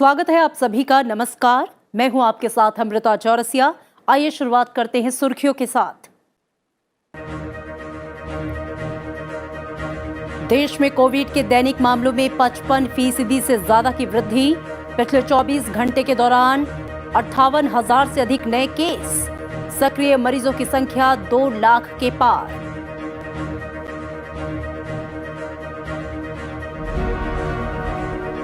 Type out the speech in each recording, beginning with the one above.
स्वागत है आप सभी का। नमस्कार, मैं हूं आपके साथ अमृता चौरसिया। आइए शुरुआत करते हैं सुर्खियों के साथ। देश में कोविड के दैनिक मामलों में 55% से ज्यादा की वृद्धि। पिछले 24 घंटे के दौरान 58,000 से अधिक नए केस। सक्रिय मरीजों की संख्या 2 लाख के पार।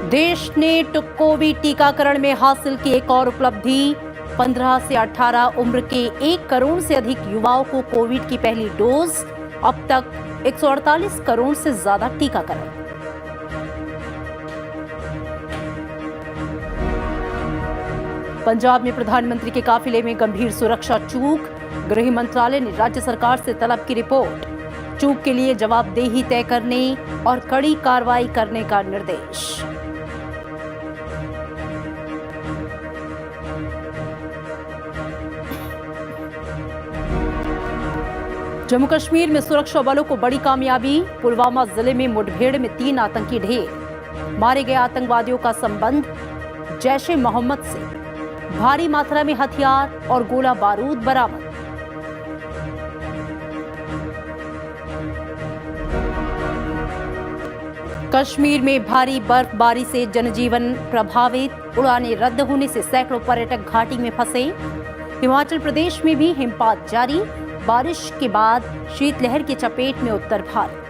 देश ने कोविड टीकाकरण में हासिल की एक और उपलब्धि। 15 से 18 उम्र के 1 करोड़ से अधिक युवाओं को कोविड की पहली डोज। अब तक 148 करोड़ से ज्यादा टीकाकरण। पंजाब में प्रधानमंत्री के काफिले में गंभीर सुरक्षा चूक। गृह मंत्रालय ने राज्य सरकार से तलब की रिपोर्ट। चूक के लिए जवाबदेही तय करने और कड़ी कार्रवाई करने का निर्देश। जम्मू कश्मीर में सुरक्षा बलों को बड़ी कामयाबी। पुलवामा जिले में मुठभेड़ में 3 आतंकी ढेर। मारे गए आतंकवादियों का संबंध जैश ए मोहम्मद से। भारी मात्रा में हथियार और गोला बारूद बरामद। कश्मीर में भारी बर्फबारी से जनजीवन प्रभावित। उड़ानें रद्द होने से सैकड़ों पर्यटक घाटी में फंसे। हिमाचल प्रदेश में भी हिमपात जारी। बारिश के बाद शीतलहर की चपेट में उत्तर भारत।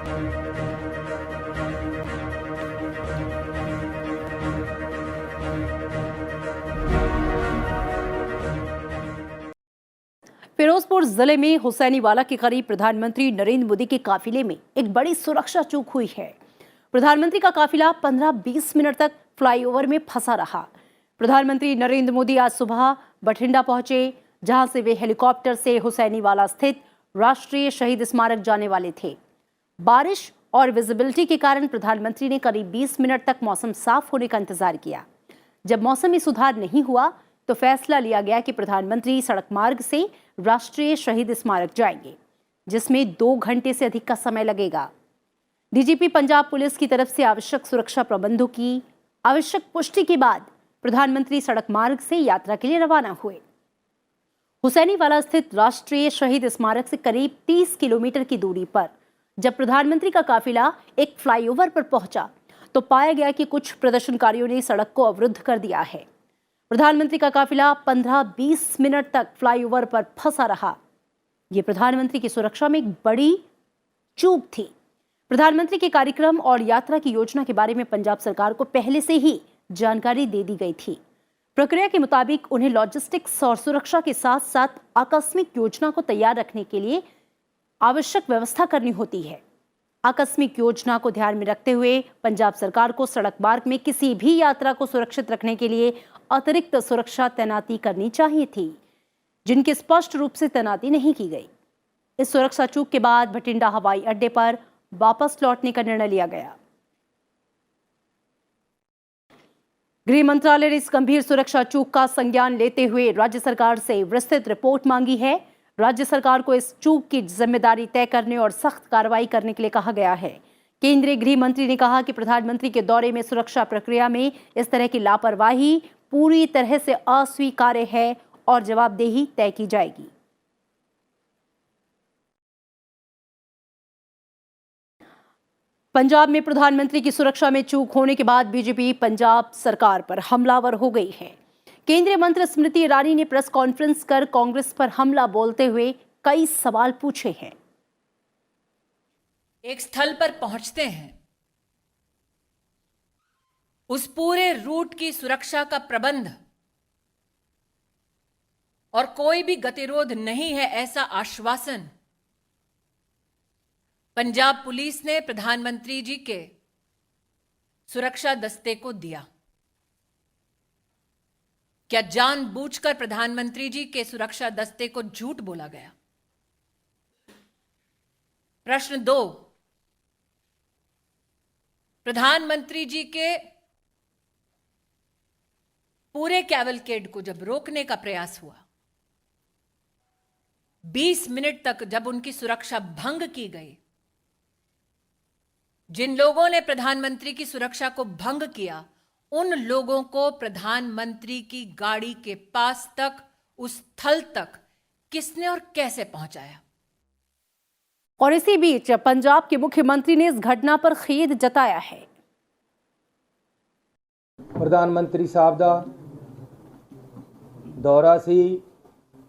फिरोजपुर जिले में हुसैनीवाला के करीब प्रधानमंत्री नरेंद्र मोदी के काफिले में एक बड़ी सुरक्षा चूक हुई है। प्रधानमंत्री का काफिला 15-20 मिनट तक फ्लाईओवर में फंसा रहा। प्रधानमंत्री नरेंद्र मोदी आज सुबह बठिंडा पहुंचे, जहां से वे हेलीकॉप्टर से हुसैनीवाला स्थित राष्ट्रीय शहीद स्मारक जाने वाले थे। बारिश और विजिबिलिटी के कारण प्रधानमंत्री ने करीब 20 मिनट तक मौसम साफ होने का इंतजार किया। जब मौसम में सुधार नहीं हुआ तो फैसला लिया गया कि प्रधानमंत्री सड़क मार्ग से राष्ट्रीय शहीद स्मारक जाएंगे, जिसमें 2 घंटे से अधिक का समय लगेगा। डीजीपी पंजाब पुलिस की तरफ से आवश्यक सुरक्षा प्रबंधों की आवश्यक पुष्टि के बाद प्रधानमंत्री सड़क मार्ग से यात्रा के लिए रवाना हुए। हुसैनीवाला स्थित राष्ट्रीय शहीद स्मारक से करीब 30 किलोमीटर की दूरी पर जब प्रधानमंत्री का काफिला एक फ्लाईओवर पर पहुंचा तो पाया गया कि कुछ प्रदर्शनकारियों ने सड़क को अवरुद्ध कर दिया है। प्रधानमंत्री का काफिला 15-20 मिनट तक फ्लाईओवर पर फंसा रहा। यह प्रधानमंत्री की सुरक्षा में एक बड़ी चूक थी। प्रधानमंत्री के कार्यक्रम और यात्रा की योजना के बारे में पंजाब सरकार को पहले से ही जानकारी दे दी गई थी। प्रक्रिया के मुताबिक उन्हें लॉजिस्टिक्स और सुरक्षा के साथ साथ आकस्मिक योजना को तैयार रखने के लिए आवश्यक व्यवस्था करनी होती है। आकस्मिक योजना को ध्यान में रखते हुए पंजाब सरकार को सड़क मार्ग में किसी भी यात्रा को सुरक्षित रखने के लिए अतिरिक्त सुरक्षा तैनाती करनी चाहिए थी, जिनकी स्पष्ट रूप से तैनाती नहीं की गई। इस सुरक्षा चूक के बाद बठिंडा हवाई अड्डे पर वापस लौटने का निर्णय लिया गया। गृह मंत्रालय ने इस गंभीर सुरक्षा चूक का संज्ञान लेते हुए राज्य सरकार से विस्तृत रिपोर्ट मांगी है। राज्य सरकार को इस चूक की जिम्मेदारी तय करने और सख्त कार्रवाई करने के लिए कहा गया है। केंद्रीय गृह मंत्री ने कहा कि प्रधानमंत्री के दौरे में सुरक्षा प्रक्रिया में इस तरह की लापरवाही पूरी तरह से अस्वीकार्य है और जवाबदेही तय की जाएगी। पंजाब में प्रधानमंत्री की सुरक्षा में चूक होने के बाद बीजेपी पंजाब सरकार पर हमलावर हो गई है। केंद्रीय मंत्री स्मृति ईरानी ने प्रेस कॉन्फ्रेंस कर कांग्रेस पर हमला बोलते हुए कई सवाल पूछे हैं। एक स्थल पर पहुंचते हैं, उस पूरे रूट की सुरक्षा का प्रबंध और कोई भी गतिरोध नहीं है, ऐसा आश्वासन पंजाब पुलिस ने प्रधानमंत्री जी के सुरक्षा दस्ते को दिया। क्या जानबूझकर प्रधानमंत्री जी के सुरक्षा दस्ते को झूठ बोला गया? प्रश्न 2, प्रधानमंत्री जी के पूरे कैवलकेड को जब रोकने का प्रयास हुआ, 20 मिनट तक जब उनकी सुरक्षा भंग की गई, जिन लोगों ने प्रधानमंत्री की सुरक्षा को भंग किया उन लोगों को प्रधानमंत्री की गाड़ी के पास तक, उस स्थल तक किसने और कैसे पहुंचाया? और इसी बीच पंजाब के मुख्यमंत्री ने इस घटना पर खेद जताया है। प्रधानमंत्री साहब ਦਾ ਦੌਰਾ ਸੀ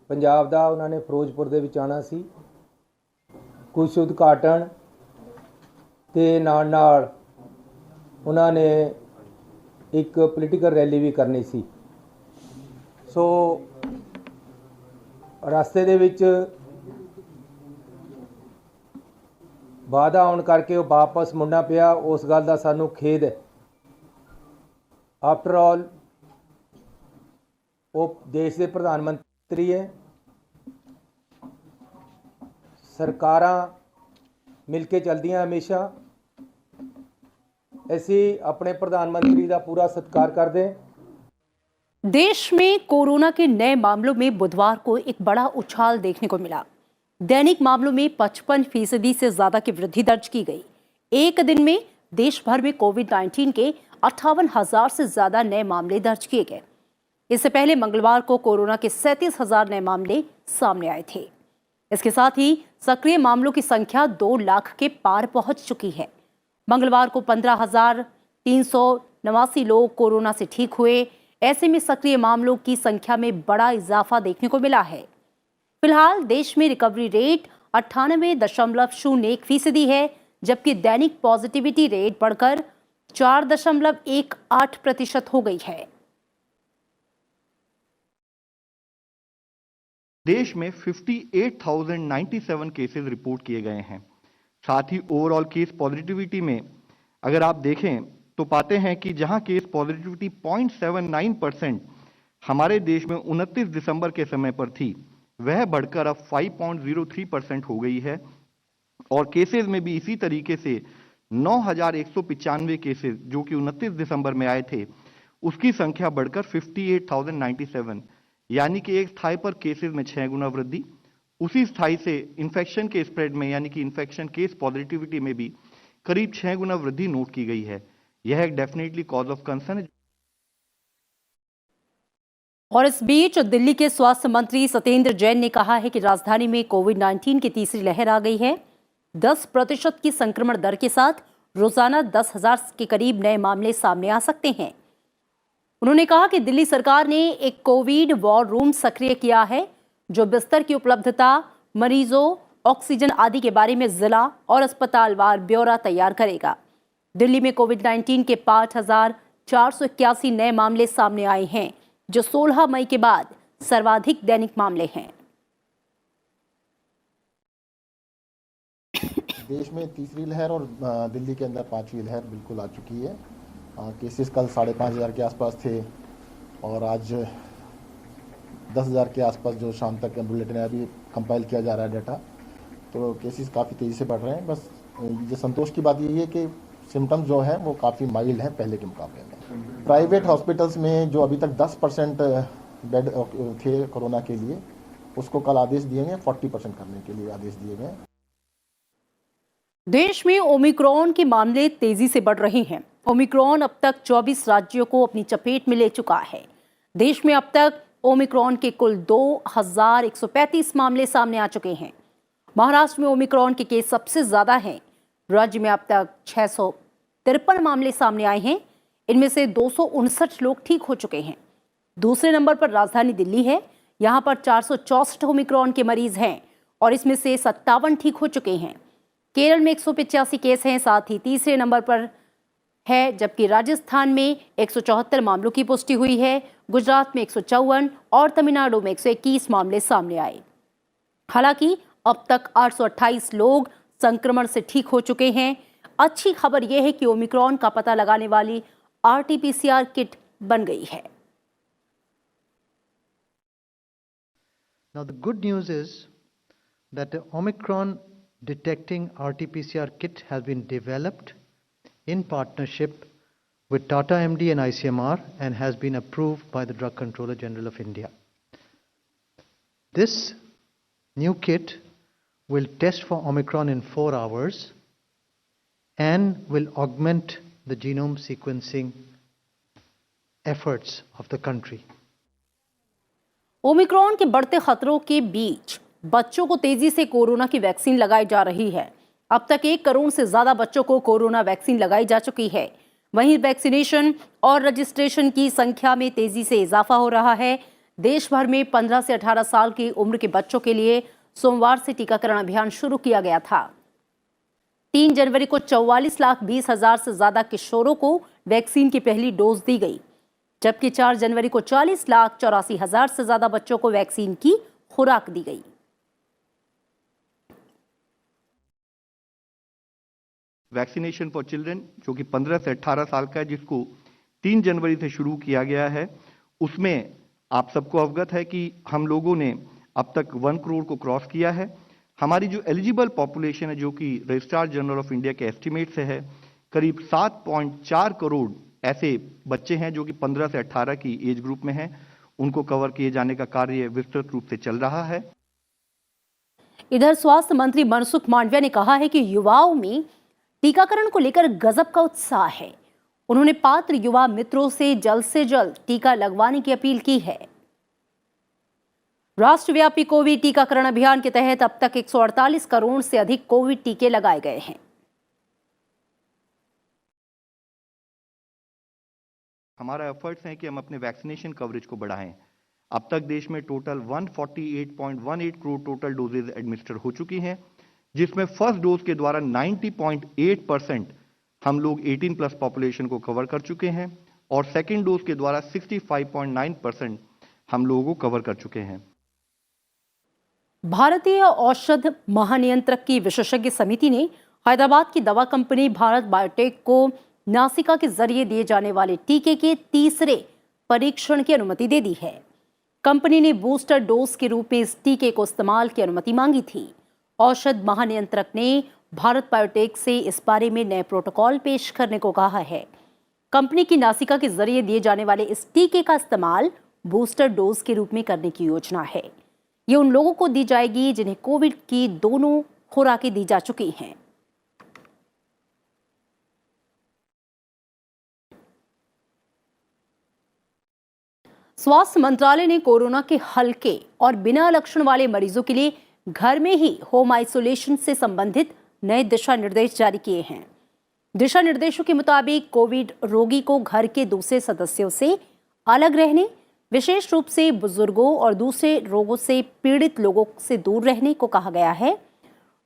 ਪੰਜਾਬ ਦਾ, ਉਹਨਾਂ ਨੇ ਫਿਰੋਜ਼ਪੁਰ ਦੇ ਵਿੱਚ ਆਉਣਾ ਸੀ। ਕੁਝ ਉਦਘਾਟਨ ਤੇ ਨਾਲ ਉਹਨਾਂ ਨੇ ਇੱਕ ਪੋਲੀਟੀਕਲ ਰੈਲੀ ਵੀ ਕਰਨੀ ਸੀ। ਸੋ ਰਸਤੇ ਦੇ ਵਿੱਚ ਵਾਧਾ ਆਉਣ ਕਰਕੇ ਉਹ ਵਾਪਸ ਮੁੜਨਾ ਪਿਆ। ਉਸ ਗੱਲ ਦਾ ਸਾਨੂੰ ਖੇਦ ਹੈ। आफ्टर ऑल वो देश के प्रधानमंत्री है। सरकारां मिलके चलदियां हमेशा। ऐसी अपने प्रधानमंत्री का पूरा सत्कार कर दें। देश में कोरोना के नए मामलों में बुधवार को एक बड़ा उछाल देखने को मिला। दैनिक मामलों में 55% से ज्यादा की वृद्धि दर्ज की गई। एक दिन में देश भर में कोविड-19 के 58,000 से ज्यादा नए मामले दर्ज किए गए। इससे पहले मंगलवार को कोरोना के 37,000 नए मामले सामने आए थे। इसके साथ ही सक्रिय मामलों की संख्या 2 लाख के पार पहुंच चुकी है। मंगलवार को 15,389 लोग कोरोना से ठीक हुए। ऐसे में सक्रिय मामलों की संख्या में बड़ा इजाफा देखने को मिला है। फिलहाल देश में रिकवरी रेट 98.01% है, जबकि दैनिक पॉजिटिविटी रेट बढ़कर 4.18% हो गई है। देश में 58,097 केसेस रिपोर्ट किए गए हैं। साथ ही ओवरऑल केस पॉजिटिविटी में अगर आप देखें तो पाते हैं कि जहां केस पॉजिटिविटी 0.79% हमारे देश में 29 दिसंबर के समय पर थी, वह बढ़कर अब 5.03% हो गई है। और केसेस में भी इसी तरीके से 9,195 केसेस जो कि 29 दिसंबर में आए थे, उसकी संख्या बढ़कर 58,097, यानी कि एक स्थाई पर केसेस में 6 गुना वृद्धि। उसी स्थाई से इन्फेक्शन के स्प्रेड में यानी कि इन्फेक्शन केस पॉजिटिविटी में भी करीब 6 गुना वृद्धि नोट की गई है। यह एक डेफिनेटली कॉज ऑफ कंसर्न है। और इस बीच दिल्ली के स्वास्थ्य मंत्री सत्येंद्र जैन ने कहा है कि राजधानी में कोविड-19 की तीसरी लहर आ गई है। 10% की संक्रमण दर के साथ रोजाना 10,000 के करीब नए मामले सामने आ सकते हैं। उन्होंने कहा कि दिल्ली सरकार ने एक कोविड वॉर रूम सक्रिय किया है, जो बिस्तर की उपलब्धता, मरीजों, ऑक्सीजन आदि के बारे में जिला और अस्पतालवार ब्यौरा तैयार करेगा। दिल्ली में कोविड-19 के 5,481 नए मामले सामने आए हैं, जो 16 मई के बाद सर्वाधिक दैनिक मामले हैं। देश में तीसरी लहर और दिल्ली के अंदर 5वीं लहर बिल्कुल आ चुकी है। केसेस कल 5,500 के आसपास थे और आज 10,000 के आसपास जो शाम तक बुलेटिन है, अभी कंपाइल किया जा रहा है डाटा, तो केसेस काफ़ी तेज़ी से बढ़ रहे हैं। बस ये संतोष की बात यही है कि सिम्टम्स जो हैं वो काफ़ी माइल्ड हैं पहले के मुकाबले में। प्राइवेट हॉस्पिटल्स में जो अभी तक 10% बेड थे कोरोना के लिए, उसको कल आदेश दिए गए 40% करने के लिए आदेश दिए गए। देश में ओमिक्रॉन के मामले तेजी से बढ़ रहे हैं। ओमिक्रॉन अब तक 24 राज्यों को अपनी चपेट में ले चुका है। देश में अब तक ओमिक्रॉन के कुल 2,135 मामले सामने आ चुके हैं। महाराष्ट्र में ओमिक्रॉन के केस सबसे ज्यादा हैं। राज्य में अब तक 653 मामले सामने आए हैं। इनमें से 259 लोग ठीक हो चुके हैं। दूसरे नंबर पर राजधानी दिल्ली है। यहाँ पर 464 ओमिक्रॉन के मरीज हैं और इसमें से 57 ठीक हो चुके हैं। केरल में 185 केस हैं, साथ ही तीसरे नंबर पर है, जबकि राजस्थान में 174 मामलों की पुष्टि हुई है। गुजरात में 154 और तमिलनाडु में 121 मामले सामने आए। हालांकि अब तक 828 लोग संक्रमण से ठीक हो चुके हैं। अच्छी खबर यह है कि ओमिक्रॉन का पता लगाने वाली RT-PCR किट बन गई है। Now the good news is that the Omicron detecting RT-PCR kit has been developed in partnership with Tata MD and ICMR and has been approved by the Drug Controller General of India. This new kit will test for Omicron in 4 hours and will augment the genome sequencing efforts of the country. Omicron के बढ़ते खतरों के बीच बच्चों को तेजी से corona की vaccine लगाई जा रही है। अब तक 1 करोड़ से ज्यादा बच्चों को कोरोना वैक्सीन लगाई जा चुकी है। वहीं वैक्सीनेशन और रजिस्ट्रेशन की संख्या में तेजी से इजाफा हो रहा है। देश भर में 15 से 18 साल की उम्र के बच्चों के लिए सोमवार से टीकाकरण अभियान शुरू किया गया था। 3 जनवरी को 44,20,000 से ज्यादा किशोरों को वैक्सीन की पहली डोज दी गई, जबकि 4 जनवरी को 40,84,000 से ज्यादा बच्चों को वैक्सीन की खुराक दी गई। वैक्सीनेशन फॉर चिल्ड्रन जो कि 15 से 18 साल का है, जिसको 3 जनवरी से शुरू किया गया है, उसमें आप सबको अवगत है कि हम लोगों ने अब तक 1 करोड़ को क्रॉस किया है। हमारी जो एलिजिबल पॉपुलेशन है, जो कि रजिस्ट्रार जनरल ऑफ इंडिया के एस्टिमेट से है, करीब 7.4 करोड़ ऐसे बच्चे हैं जो कि 15 से 18 की एज ग्रुप में हैं। उनको कवर किए जाने का कार्य विस्तृत रूप से चल रहा है। इधर स्वास्थ्य मंत्री मनसुख मांडविया ने कहा है कि युवाओं में टीकाकरण को लेकर गजब का उत्साह है। उन्होंने पात्र युवा मित्रों से जल्द टीका लगवाने की अपील की है। राष्ट्रव्यापी कोविड टीकाकरण अभियान के तहत अब तक 148 करोड़ से अधिक कोविड टीके लगाए गए हैं। हमारा एफर्ट्स है कि हम अपने वैक्सीनेशन कवरेज को बढ़ाएं। अब तक देश में total 148.18 crore total doses administer हो चुकी हैं, जिसमें फर्स्ट डोज के द्वारा 90.8% हम लोग 18 प्लस पॉपुलेशन को कवर कर चुके हैं और सेकेंड डोज के द्वारा 65.9% हम लोगों को कवर कर चुके हैं। भारतीय औषध महानियंत्रक की विशेषज्ञ समिति ने हैदराबाद की दवा कंपनी भारत बायोटेक को नासिका के जरिए दिए जाने वाले टीके के तीसरे परीक्षण की अनुमति दे दी है। कंपनी ने बूस्टर डोज के रूप में इस टीके को इस्तेमाल की अनुमति मांगी थी। औषध महानियंत्रक ने भारत बायोटेक से इस बारे में नए प्रोटोकॉल पेश करने को कहा है। कंपनी की नासिका के जरिए दिए जाने वाले इस टीके का इस्तेमाल बूस्टर डोज के रूप में करने की योजना है। ये उन लोगों को दी जाएगी जिन्हें कोविड की दोनों खुराकें दी जा चुकी हैं। स्वास्थ्य मंत्रालय ने कोरोना के हल्के और बिना लक्षण वाले मरीजों के लिए घर में ही होम आइसोलेशन से संबंधित नए दिशा निर्देश जारी किए हैं। दिशा निर्देशों के मुताबिक कोविड रोगी को घर के दूसरे सदस्यों से अलग रहने, विशेष रूप से बुजुर्गों और दूसरे रोगों से पीड़ित लोगों से दूर रहने को कहा गया है।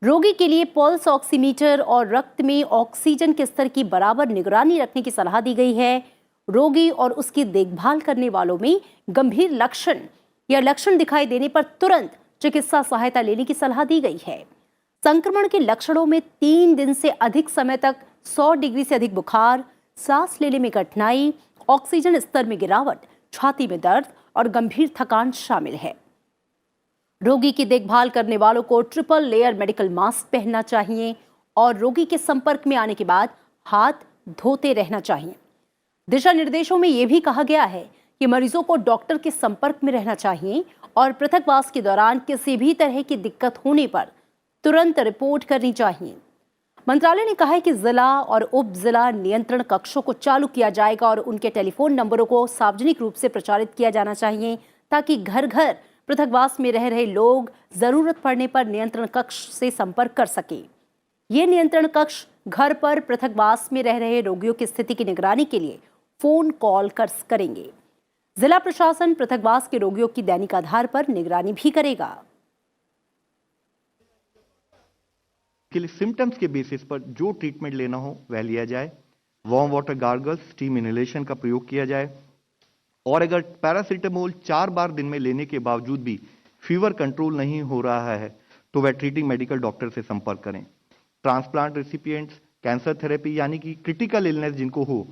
रोगी के लिए पल्स ऑक्सीमीटर और रक्त में ऑक्सीजन के स्तर की बराबर निगरानी रखने की सलाह दी गई है। रोगी और उसकी देखभाल करने वालों में गंभीर लक्षण या लक्षण दिखाई देने पर तुरंत चिकित्सा सहायता लेने की सलाह दी गई है। संक्रमण के लक्षणों में 3 दिन से अधिक समय तक 100 डिग्री से अधिक बुखार, सांस लेने में कठिनाई, ऑक्सीजन स्तर में गिरावट, छाती में दर्द और गंभीर थकान शामिल है। रोगी की देखभाल करने वालों को ट्रिपल लेयर मेडिकल मास्क पहनना चाहिए और रोगी के संपर्क में आने के बाद हाथ धोते रहना चाहिए। दिशा निर्देशों में यह भी कहा गया है कि मरीजों को डॉक्टर के संपर्क में रहना चाहिए और पृथकवास के दौरान किसी भी तरह की दिक्कत होने पर तुरंत रिपोर्ट करनी चाहिए। मंत्रालय ने कहा है कि जिला और उप जिला नियंत्रण कक्षों को चालू किया जाएगा और उनके टेलीफोन नंबरों को सार्वजनिक रूप से प्रचारित किया जाना चाहिए ताकि घर घर पृथकवास में रह रहे लोग जरूरत पड़ने पर नियंत्रण कक्ष से संपर्क कर सके। ये नियंत्रण कक्ष घर पर पृथकवास में रह रहे रोगियों की स्थिति की निगरानी के लिए फोन कॉल करेंगे। जिला प्रशासन पृथकवास के रोगियों की दैनिक आधार पर निगरानी भी करेगा। के लिए सिम्टम्स के बेसिस पर जो ट्रीटमेंट लेना हो वह लिया जाए। Warm water gargles, steam inhalation का प्रयोग किया जाए और अगर पैरासीटामोल 4 बार दिन में लेने के बावजूद भी फीवर कंट्रोल नहीं हो रहा है तो वह ट्रीटिंग मेडिकल डॉक्टर से संपर्क करें। ट्रांसप्लांट रेसिपिएंट्स, कैंसर थेरेपी यानी कि क्रिटिकल इलनेस जिनको हो,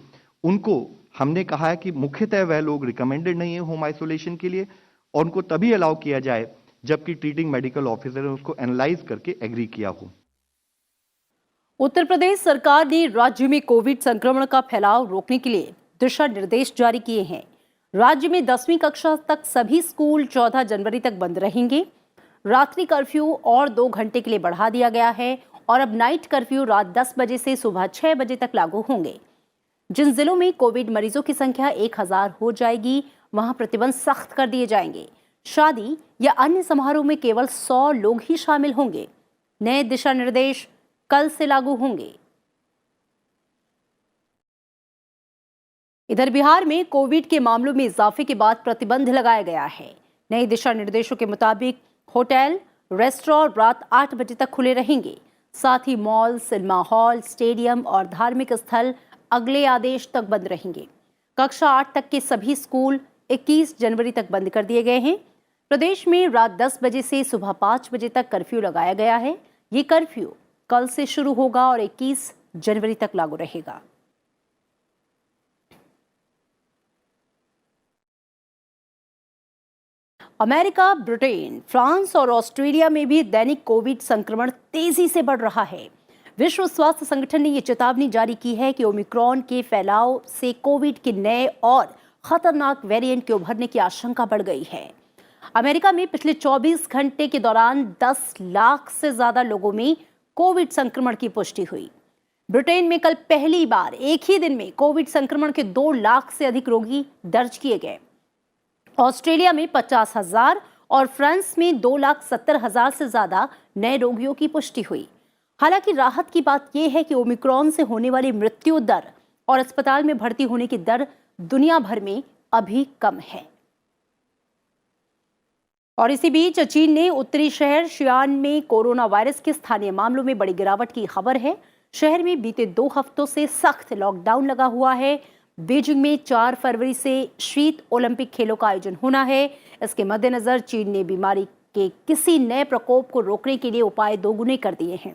उनको हमने कहा है कि मुख्यतः वह लोग रिकमेंडेड नहीं है होम आइसोलेशन के लिए और उनको तभी अलाउ किया जाए जबकि ट्रीटिंग मेडिकल ऑफिसर ने उसको एनालाइज करके एग्री किया हो। उत्तर प्रदेश सरकार ने राज्य में कोविड संक्रमण का फैलाव रोकने के लिए दिशा निर्देश जारी किए हैं। राज्य में 10वीं कक्षा तक सभी स्कूल 14 जनवरी तक बंद रहेंगे। रात्रि कर्फ्यू और 2 घंटे के लिए बढ़ा दिया गया है और अब नाइट कर्फ्यू रात 10 बजे से सुबह 6 बजे तक लागू होंगे। जिन जिलों में कोविड मरीजों की संख्या 1000 हो जाएगी, वहां प्रतिबंध सख्त कर दिए जाएंगे। शादी या अन्य समारोह में केवल 100 लोग ही शामिल होंगे। नए दिशा निर्देश कल से लागू होंगे। इधर बिहार में कोविड के मामलों में इजाफे के बाद प्रतिबंध लगाया गया है। नए दिशा निर्देशों के मुताबिक होटल, रेस्टोरेंट रात 8 बजे तक खुले रहेंगे। साथ ही मॉल, सिनेमा हॉल, स्टेडियम और धार्मिक स्थल अगले आदेश तक बंद रहेंगे। कक्षा 8 तक के सभी स्कूल 21 जनवरी तक बंद कर दिए गए हैं। प्रदेश में रात 10 बजे से सुबह 5 बजे तक कर्फ्यू लगाया गया है। ये कर्फ्यू कल से शुरू होगा और 21 जनवरी तक लागू रहेगा। अमेरिका, ब्रिटेन, फ्रांस और ऑस्ट्रेलिया में भी दैनिक कोविड संक्रमण तेजी से बढ़ रहा है। विश्व स्वास्थ्य संगठन ने ये चेतावनी जारी की है कि ओमिक्रॉन के फैलाव से कोविड के नए और खतरनाक वेरिएंट के उभरने की आशंका बढ़ गई है। अमेरिका में पिछले 24 घंटे के दौरान 10 लाख से ज्यादा लोगों में कोविड संक्रमण की पुष्टि हुई। ब्रिटेन में कल पहली बार एक ही दिन में कोविड संक्रमण के 2 लाख से अधिक रोगी दर्ज किए गए। ऑस्ट्रेलिया में 50,000 और फ्रांस में 2,70,000 से ज्यादा नए रोगियों की पुष्टि हुई। हालांकि राहत की बात यह है कि ओमिक्रॉन से होने वाली मृत्यु दर और अस्पताल में भर्ती होने की दर दुनिया भर में अभी कम है। और इसी बीच चीन ने उत्तरी शहर शियान में कोरोना वायरस के स्थानीय मामलों में बड़ी गिरावट की खबर है। शहर में बीते 2 हफ्तों से सख्त लॉकडाउन लगा हुआ है। बीजिंग में 4 फरवरी से शीत ओलंपिक खेलों का आयोजन होना है। इसके मद्देनजर चीन ने बीमारी के किसी नए प्रकोप को रोकने के लिए उपाय दोगुने कर दिए हैं।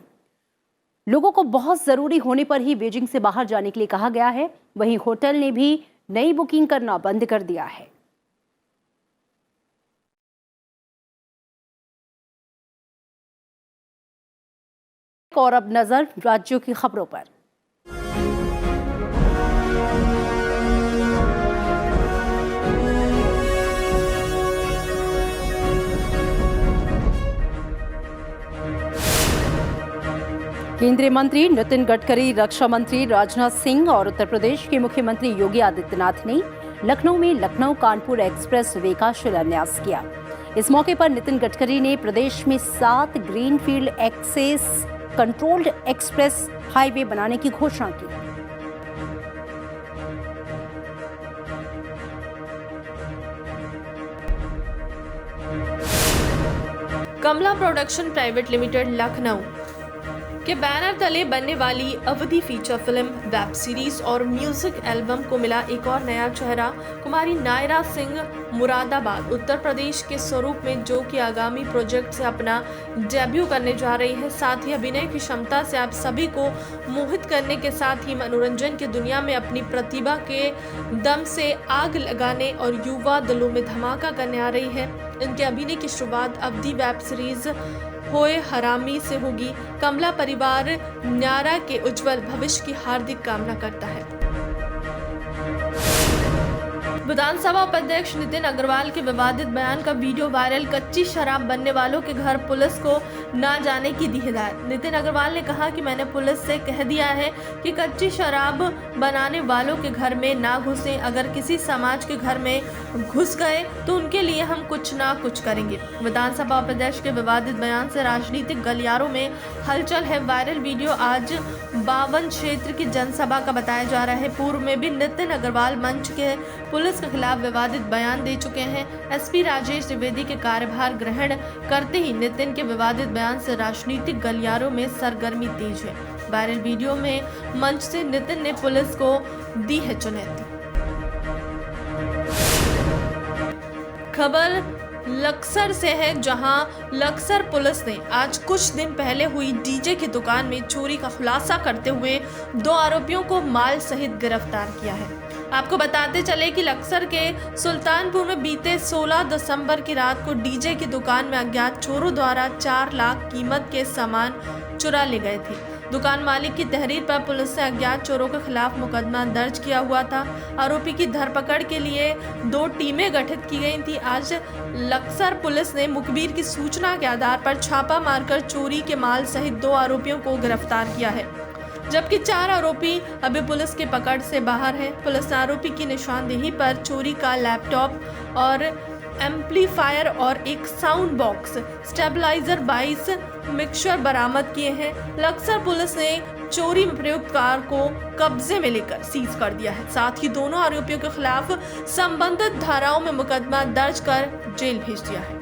लोगों को बहुत जरूरी होने पर ही बीजिंग से बाहर जाने के लिए कहा गया है। वहीं होटल ने भी नई बुकिंग करना बंद कर दिया है। और अब नजर राज्यों की खबरों पर। केंद्रीय मंत्री नितिन गडकरी, रक्षा मंत्री राजनाथ सिंह और उत्तर प्रदेश के मुख्यमंत्री योगी आदित्यनाथ ने लखनऊ में लखनऊ कानपुर एक्सप्रेस वे का शिलान्यास किया। इस मौके पर नितिन गडकरी ने प्रदेश में 7 greenfield access controlled express highway बनाने की घोषणा की। Kamla production private limited Lucknow के बैनर तले बनने वाली Awadhi feature film, web series और म्यूजिक एल्बम को मिला एक और नया चेहरा। कुमारी नायरा सिंह मुरादाबाद उत्तर प्रदेश के स्वरूप में, जो कि आगामी प्रोजेक्ट से अपना डेब्यू करने जा रही है। साथ ही अभिनय की क्षमता से आप सभी को मोहित करने के साथ ही मनोरंजन की दुनिया में अपनी प्रतिभा के दम से आग लगाने और युवा दिलों में धमाका करने आ रही है। इनके अभिनय की शुरुआत अवधि वेब सीरीज होए हरामी से होगी। कमला परिवार न्यारा के उज्जवल भविष्य की हार्दिक कामना करता है। विधानसभा उपाध्यक्ष नितिन अग्रवाल के विवादित बयान का वीडियो वायरल। कच्ची शराब बनने वालों के घर पुलिस को ना जाने की दी हिदायत। नितिन अग्रवाल ने कहा कि मैंने पुलिस से कह दिया है कि कच्ची शराब बनाने वालों के घर में ना घुसें। अगर किसी समाज के घर में घुस गए तो उनके लिए हम कुछ ना कुछ करेंगे। विधानसभा उपाध्यक्ष के विवादित बयान से राजनीतिक गलियारों में हलचल है। वायरल वीडियो आज 52 क्षेत्र की जनसभा का बताया जा रहा है। पूर्व में भी नितिन अग्रवाल मंच के पुलिस के खिलाफ विवादित बयान दे चुके हैं। एसपी राजेश द्विवेदी के कार्यभार ग्रहण करते ही नितिन के विवादित बयान से राजनीतिक गलियारों में सरगर्मी तेज है। वायरल वीडियो में मंच से नितिन ने पुलिस को दी है चुनौती। खबर लक्सर से है, जहां लक्सर पुलिस ने आज कुछ दिन पहले हुई डीजे की दुकान में चोरी का खुलासा करते हुए 2 आरोपियों को माल सहित गिरफ्तार किया है। आपको बताते चले कि लक्सर के सुल्तानपुर में बीते 16 दिसंबर की रात को डीजे की दुकान में अज्ञात चोरों द्वारा 4 लाख कीमत के सामान चुरा ले गए थे। दुकान मालिक की तहरीर पर पुलिस ने अज्ञात चोरों के खिलाफ मुकदमा दर्ज किया हुआ था। आरोपी की धरपकड़ के लिए 2 टीमें गठित की गई थी। आज लक्सर पुलिस ने मुखबिर की सूचना के आधार पर छापा मारकर चोरी के माल सहित 2 आरोपियों को गिरफ्तार किया है। जबकि 4 आरोपी अभी पुलिस के पकड़ से बाहर हैं। पुलिस ने आरोपी की निशानदेही पर चोरी का लैपटॉप और एम्पलीफायर और एक साउंड बॉक्स, स्टेबलाइजर, 22 मिक्सचर बरामद किए हैं। लक्सर पुलिस ने चोरी में प्रयुक्त कार को कब्जे में लेकर सीज कर दिया है। साथ ही दोनों आरोपियों के खिलाफ संबंधित धाराओं में मुकदमा दर्ज कर जेल भेज दिया है।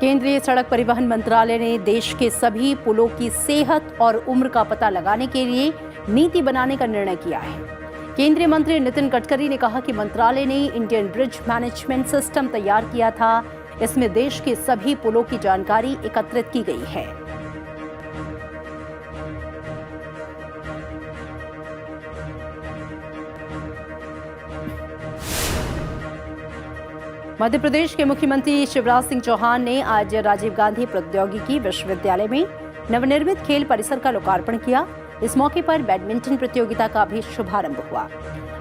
केंद्रीय सड़क परिवहन मंत्रालय ने देश के सभी पुलों की सेहत और उम्र का पता लगाने के लिए नीति बनाने का निर्णय किया है। केंद्रीय मंत्री नितिन गडकरी ने कहा कि मंत्रालय ने इंडियन ब्रिज मैनेजमेंट सिस्टम तैयार किया था। इसमें देश के सभी पुलों की जानकारी एकत्रित की गई है। मध्य प्रदेश के मुख्यमंत्री शिवराज सिंह चौहान ने आज राजीव गांधी प्रौद्योगिकी विश्वविद्यालय में नवनिर्मित खेल परिसर का लोकार्पण किया। इस मौके पर बैडमिंटन प्रतियोगिता का भी शुभारंभ हुआ।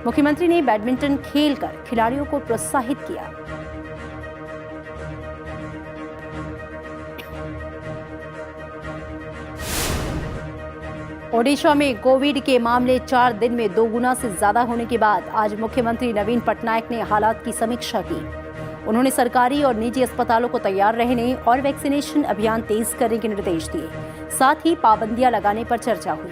मुख्यमंत्री ने बैडमिंटन खेलकर खिलाड़ियों को प्रोत्साहित किया। ओडिशा में कोविड के मामले 4 दिन में 2 गुना से ज्यादा होने के बाद आज मुख्यमंत्री नवीन पटनायक ने हालात की समीक्षा की। उन्होंने सरकारी और निजी अस्पतालों को तैयार रहने और वैक्सीनेशन अभियान तेज करने के निर्देश दिए। साथ ही पाबंदियां लगाने पर चर्चा हुई।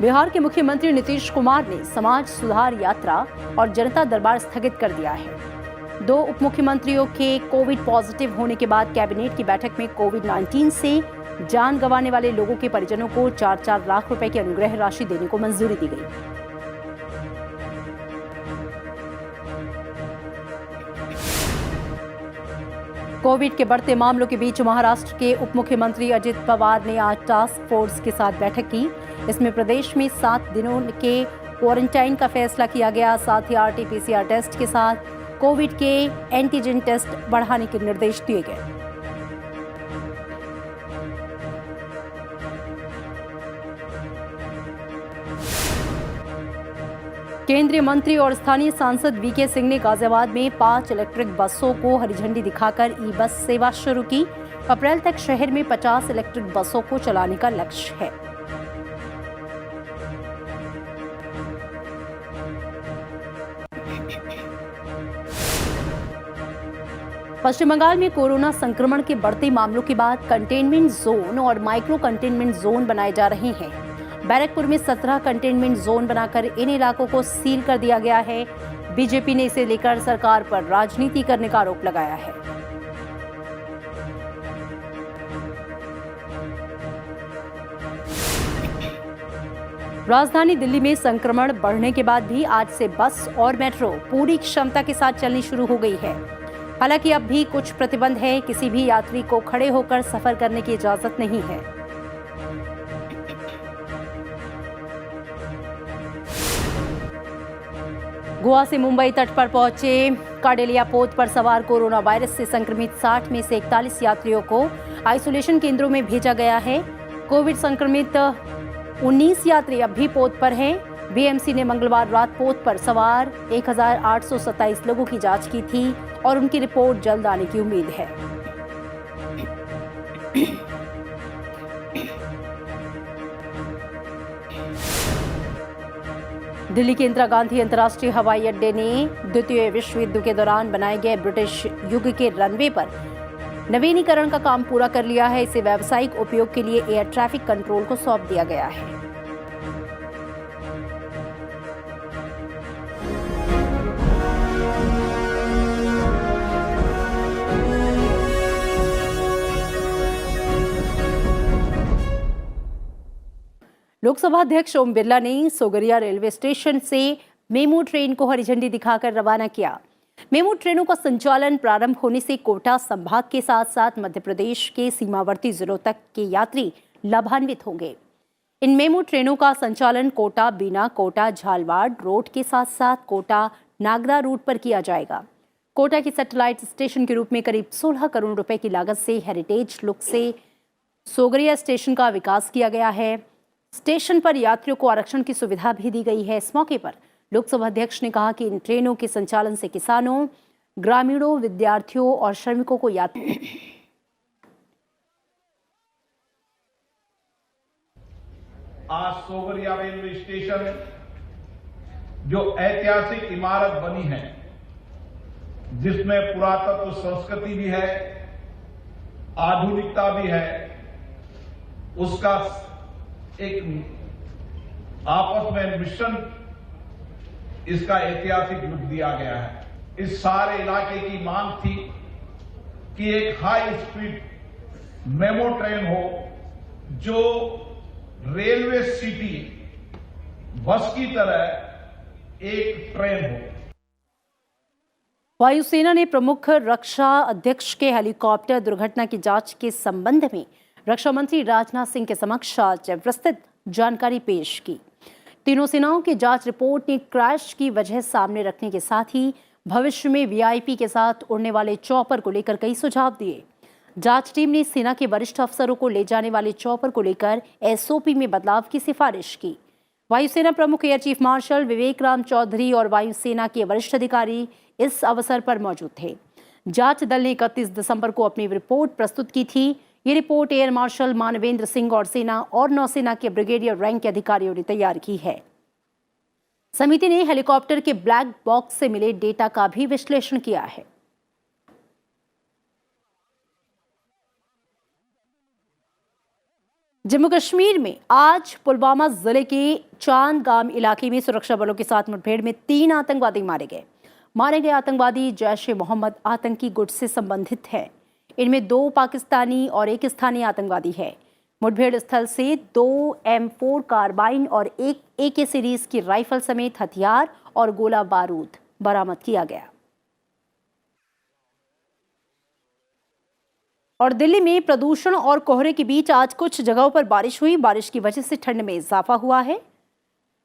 बिहार के मुख्यमंत्री नीतीश कुमार ने समाज सुधार यात्रा और जनता दरबार स्थगित कर दिया है। 2 उप मुख्यमंत्रियों के कोविड पॉजिटिव होने के बाद कैबिनेट की बैठक में कोविड-19 से जान गंवाने वाले लोगों के परिजनों को 4-4 लाख रुपए की अनुग्रह राशि देने को मंजूरी दी गई। कोविड के बढ़ते मामलों के बीच महाराष्ट्र के उप मुख्यमंत्री अजित पवार ने आज टास्क फोर्स के साथ बैठक की। इसमें प्रदेश में 7 दिनों के क्वारंटाइन का फैसला किया गया। साथ ही RT-PCR टेस्ट के साथ कोविड के एंटीजन टेस्ट बढ़ाने के निर्देश दिए गए। केंद्रीय मंत्री और स्थानीय सांसद वीके सिंह ने गाजियाबाद में 5 इलेक्ट्रिक बसों को हरी झंडी दिखाकर ई-बस सेवा शुरू की। अप्रैल तक शहर में 50 इलेक्ट्रिक बसों को चलाने का लक्ष्य है। पश्चिम बंगाल में कोरोना संक्रमण के बढ़ते मामलों के बाद कंटेनमेंट जोन और माइक्रो कंटेनमेंट जोन बनाए जा रहे हैं। बैरकपुर में 17 कंटेनमेंट जोन बनाकर इन इलाकों को सील कर दिया गया है। बीजेपी ने इसे लेकर सरकार पर राजनीति करने का आरोप लगाया है। राजधानी दिल्ली में संक्रमण बढ़ने के बाद भी आज से बस और मेट्रो पूरी क्षमता के साथ चलनी शुरू हो गई है। हालांकि अब भी कुछ प्रतिबंध है। किसी भी यात्री को खड़े होकर सफर करने की इजाजत नहीं है। गोवा से मुंबई तट पर पहुंचे काडेलिया पोत पर सवार कोरोना वायरस से संक्रमित 60 में से 41 यात्रियों को आइसोलेशन केंद्रों में भेजा गया है। कोविड संक्रमित 19 यात्री अब भी पोत पर हैं। बीएमसी ने मंगलवार रात पोत पर सवार 1827 लोगों की जांच की थी और उनकी रिपोर्ट जल्द आने की उम्मीद है। दिल्ली के इंदिरा गांधी अंतर्राष्ट्रीय हवाई अड्डे ने द्वितीय विश्व युद्ध के दौरान बनाए गए ब्रिटिश युग के रनवे पर नवीनीकरण का काम पूरा कर लिया है। इसे व्यावसायिक उपयोग के लिए एयर ट्रैफिक कंट्रोल को सौंप दिया गया है। लोकसभा अध्यक्ष ओम बिरला ने सोगरिया रेलवे स्टेशन से मेमू ट्रेन को हरी झंडी दिखाकर रवाना किया। मेमू ट्रेनों का संचालन प्रारंभ होने से कोटा संभाग के साथ साथ मध्य प्रदेश के सीमावर्ती जिलों तक के यात्री लाभान्वित होंगे। इन मेमू ट्रेनों का संचालन कोटा बीना कोटा झालवाड़ रोड के साथ साथ कोटा नागदा रूट पर किया जाएगा। कोटा की सैटेलाइट स्टेशन के रूप में करीब 16 करोड़ रुपए की लागत से हेरिटेज लुक से सोगरिया स्टेशन का विकास किया गया है। स्टेशन पर यात्रियों को आरक्षण की सुविधा भी दी गई है। इस मौके पर लोकसभा अध्यक्ष ने कहा कि इन ट्रेनों के संचालन से किसानों, ग्रामीणों, विद्यार्थियों और श्रमिकों को यात्री आज सोगरिया रेलवे स्टेशन जो ऐतिहासिक इमारत बनी है, जिसमें पुरातत्व संस्कृति भी है, आधुनिकता भी है, उसका एक आपस में मिश्रण इसका ऐतिहासिक रूप दिया गया है। इस सारे इलाके की मांग थी कि एक हाई स्पीड मेमो ट्रेन हो जो रेलवे सिटी बस की तरह एक ट्रेन हो। वायुसेना ने प्रमुख रक्षा अध्यक्ष के हेलीकॉप्टर दुर्घटना की जांच के संबंध में रक्षा मंत्री राजनाथ सिंह के समक्ष आज विस्तृत जानकारी पेश की। तीनों सेनाओं की जांच रिपोर्ट ने क्रैश की वजह सामने रखने के साथ ही भविष्य में वीआईपी के साथ उड़ने वाले चॉपर को लेकर कई सुझाव दिए। जांच टीम ने सेना के वरिष्ठ अफसरों को ले जाने वाले चॉपर को लेकर एसओपी में बदलाव की सिफारिश की। वायुसेना प्रमुख एयर चीफ मार्शल विवेक राम चौधरी और वायुसेना के वरिष्ठ अधिकारी इस अवसर पर मौजूद थे। जांच दल ने 31 दिसंबर को अपनी रिपोर्ट प्रस्तुत की थी। ये report air marshal Manvendra Singh और सेना और नौसेना के ब्रिगेडियर रैंक के अधिकारियों ने तैयार की है। समिति ने हेलीकॉप्टर के ब्लैक बॉक्स से मिले डेटा का भी विश्लेषण किया है। जम्मू कश्मीर में आज पुलवामा जिले के चांदगाम इलाके में सुरक्षा बलों के साथ मुठभेड़ में 3 आतंकवादी मारे गए। मारे गए आतंकवादी जैश-ए-मोहम्मद आतंकी गुट से संबंधित है। इनमें 2 पाकिस्तानी और 1 स्थानीय आतंकवादी है। मुठभेड़ स्थल से 2 M4 कार्बाइन और 1 AK सीरीज की राइफल समेत हथियार और गोला बारूद बरामद किया गया। और दिल्ली में प्रदूषण और कोहरे के बीच आज कुछ जगहों पर बारिश हुई। बारिश की वजह से ठंड में इजाफा हुआ है।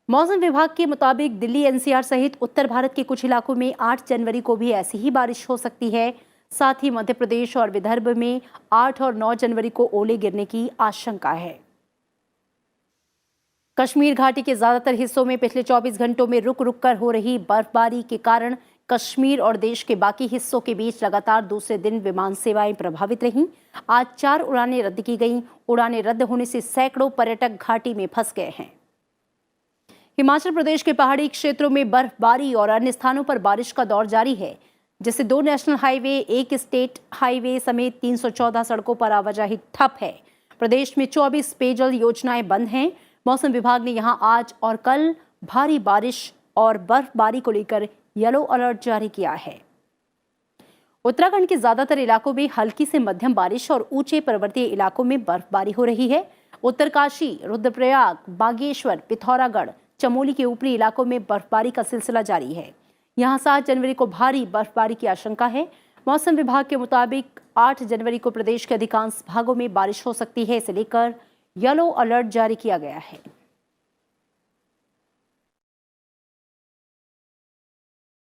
मौसम विभाग के मुताबिक दिल्ली, NCR सहित उत्तर भारत के कुछ इलाकों में 8 जनवरी को भी ऐसी ही बारिश हो सकती है। साथ ही मध्य प्रदेश और विदर्भ में 8 और 9 जनवरी को ओले गिरने की आशंका है। कश्मीर घाटी के ज्यादातर हिस्सों में पिछले 24 घंटों में रुक रुक कर हो रही बर्फबारी के कारण कश्मीर और देश के बाकी हिस्सों के बीच लगातार दूसरे दिन विमान सेवाएं प्रभावित रहीं। आज 4 उड़ानें रद्द की गईं। उड़ानें रद्द होने से सैकड़ों पर्यटक घाटी में फंस गए हैं। हिमाचल प्रदेश के पहाड़ी क्षेत्रों में बर्फबारी और अन्य स्थानों पर बारिश का दौर जारी है, जिससे 2 नेशनल हाईवे, 1 स्टेट हाईवे समेत 314 सड़कों पर आवाजाही ठप है। प्रदेश में 24 पेयजल योजनाएं बंद हैं। मौसम विभाग ने यहां आज और कल भारी बारिश और बर्फबारी को लेकर येलो अलर्ट जारी किया है। उत्तराखंड के ज्यादातर इलाकों में हल्की से मध्यम बारिश और ऊंचे पर्वतीय इलाकों में बर्फबारी हो रही है। उत्तरकाशी, रुद्रप्रयाग, बागेश्वर, पिथौरागढ़, चमोली के ऊपरी इलाकों में बर्फबारी का सिलसिला जारी है। यहां 7 जनवरी को भारी बर्फबारी की आशंका है। मौसम विभाग के मुताबिक 8 जनवरी को प्रदेश के अधिकांश भागों में बारिश हो सकती है। इसे लेकर येलो अलर्ट जारी किया गया है।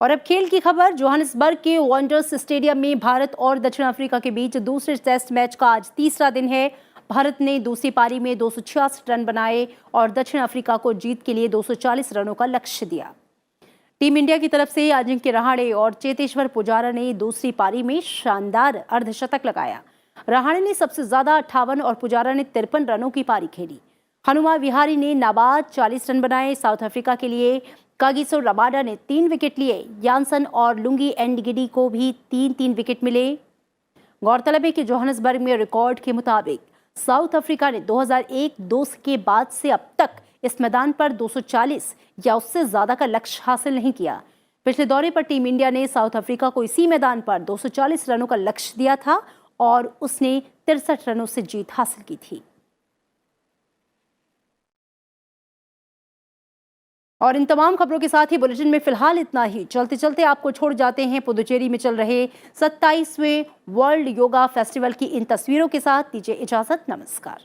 और अब खेल की खबर। जोहानिसबर्ग के वांडरर्स स्टेडियम में भारत और दक्षिण अफ्रीका के बीच दूसरे टेस्ट मैच का आज तीसरा दिन है। भारत ने दूसरी पारी में 266 रन बनाए और दक्षिण अफ्रीका को जीत के लिए 240 रनों का लक्ष्य दिया। टीम इंडिया की तरफ से अजिंक्य रहाणे और चेतेश्वर पुजारा ने दूसरी पारी में शानदार अर्धशतक लगाया। रहाणे ने सबसे ज्यादा 58 और पुजारा ने 53 रनों की पारी खेली। हनुमा विहारी ने नाबाद 40 रन बनाए। साउथ अफ्रीका के लिए कागिसो रबाडा ने 3 विकेट लिए। यानसन और लुंगी एंडगिडी को भी 3-3 विकेट मिले। गौरतलब है कि जोहानिसबर्ग में रिकॉर्ड के मुताबिक साउथ अफ्रीका ने 2001-2 के बाद से अब तक इस मैदान पर 240 या उससे ज्यादा का लक्ष्य हासिल नहीं किया। पिछले दौरे पर टीम इंडिया ने साउथ अफ्रीका को इसी मैदान पर 240 रनों का लक्ष्य दिया था और उसने 63 रनों से जीत हासिल की थी। और इन तमाम खबरों के साथ ही बुलेटिन में फिलहाल इतना ही। चलते चलते आपको छोड़ जाते हैं पुदुचेरी में चल रहे 27वें वर्ल्ड योगा फेस्टिवल की इन तस्वीरों के साथ। दीजिए इजाजत, नमस्कार।